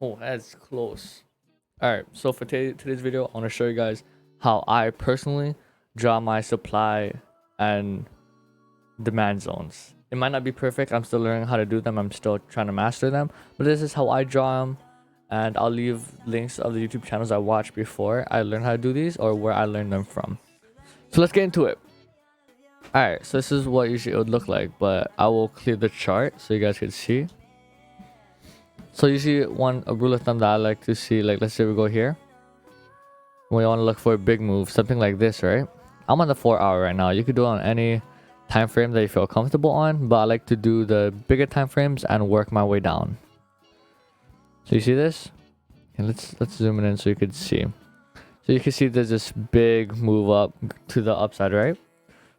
Oh, that's close. All right, so for today's video, I want to show you guys how I personally draw my supply and demand zones. It might not be perfect. I'm still learning how to do them. I'm still trying to master them. But this is how I draw them. And I'll leave links of the YouTube channels I watched before I learned how to do these or where I learned them from. So let's get into it. Alright, so this is what usually it would look like. But I will clear the chart so you guys can see. So usually a rule of thumb that I like to see, like let's say we go here. We want to look for a big move, something like this, right? I'm on the 4-hour right now. You could do it on any time frame that you feel comfortable on, but I like to do the bigger time frames and work my way down. So you see this? And let's zoom it in so you can see. So you can see there's this big move up to the upside, right?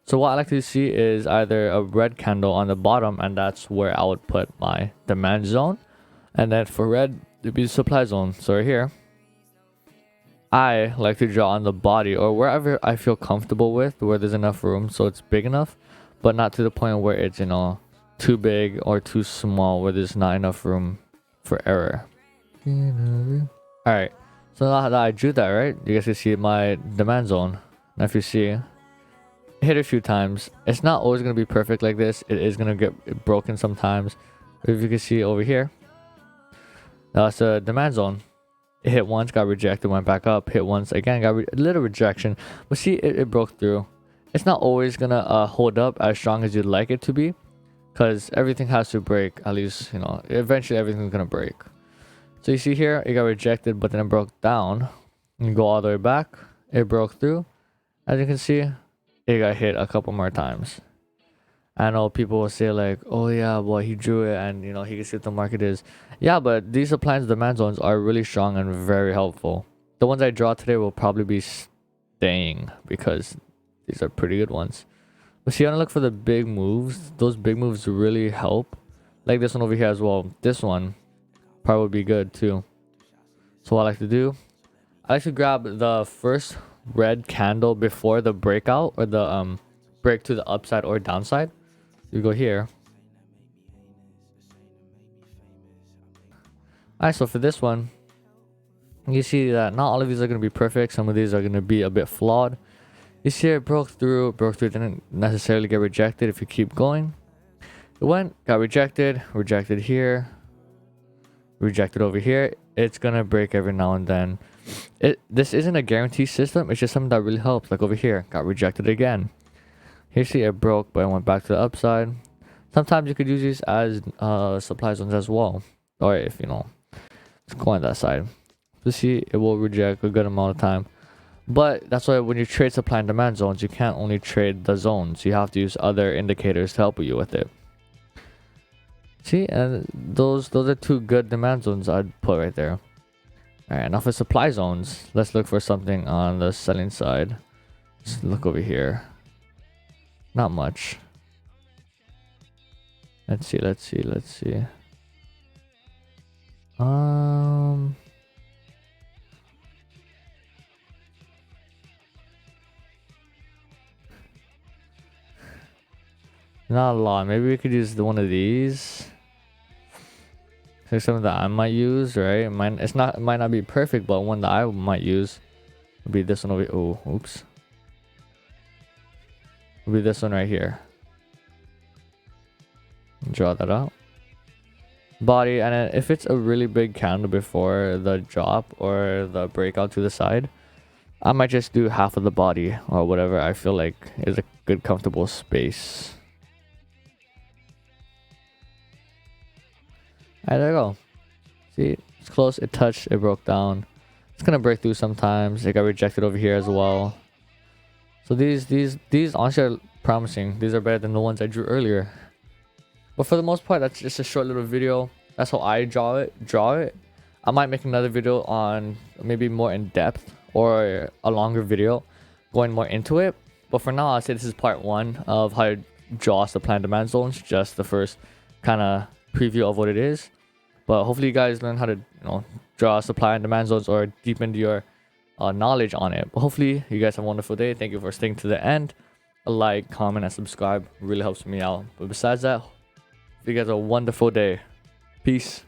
So what I like to see is either a red candle on the bottom, and that's where I would put my demand zone. And then for red, it'd be the supply zone. So right here, I like to draw on the body or wherever I feel comfortable with, where there's enough room so it's big enough, but not to the point where it's, you know, too big or too small where there's not enough room for error. Alright, so now that I drew that, right, you guys can see my demand zone. Now if you see, hit a few times. It's not always going to be perfect like this. It is going to get broken sometimes. But if you can see over here, that's the demand zone. It hit once, got rejected, went back up, hit once again, got a little rejection, but see, it broke through. It's not always gonna hold up as strong as you'd like it to be, because everything has to break. At least, you know, eventually everything's gonna break. So you see here, it got rejected, but then it broke down. You go all the way back, it broke through. As you can see, it got hit a couple more times. I know people will say like, oh yeah, well he drew it and you know he can see what the market is. Yeah, but these supply and demand zones are really strong and very helpful. The ones I draw today will probably be staying because these are pretty good ones. But see, I want to look for the big moves. Those big moves really help. Like this one over here as well. This one probably would be good too. So what I like to do, I like to grab the first red candle before the breakout or the break to the upside or downside. You go here. Alright, so for this one, you see that not all of these are going to be perfect. Some of these are going to be a bit flawed. You see it broke through, didn't necessarily get rejected if you keep going. It went, got rejected, rejected here, rejected over here. It's going to break every now and then. This isn't a guarantee system. It's just something that really helps. Like over here, got rejected again. Here, see it broke, but it went back to the upside. Sometimes you could use these as supply zones as well. Or if, you know, let's go on that side. So see, it will reject a good amount of time. But that's why when you trade supply and demand zones, you can't only trade the zones. You have to use other indicators to help you with it. See, and those are two good demand zones I'd put right there. Alright, now for supply zones, let's look for something on the selling side. Let's look over here. Not much. Let's see. Not a lot. Maybe we could use one of these. Like something that I might use, right? It might not be perfect, but one that I might use would be this one over here. Oh, oops. Would be this one right here. Draw that out. Body, and then if it's a really big candle before the drop or the breakout to the side, I might just do half of the body or whatever I feel like is a good comfortable space. Alright, there you go. See, it's close, it touched, it broke down. It's gonna break through sometimes. It got rejected over here as well. So these honestly are promising. These are better than the ones I drew earlier. But for the most part, that's just a short little video. That's how I draw it. I might make another video on maybe more in depth or a longer video going more into it. But for now, I'll say this is part 1 of how to draw supply and demand zones. Just the first kind of preview of what it is. But hopefully you guys learn how to, you know, draw supply and demand zones or deepen your knowledge on it. But hopefully you guys have a wonderful day. Thank you for staying to the end. A like, comment, and subscribe really helps me out. But besides that, you guys have a wonderful day. Peace.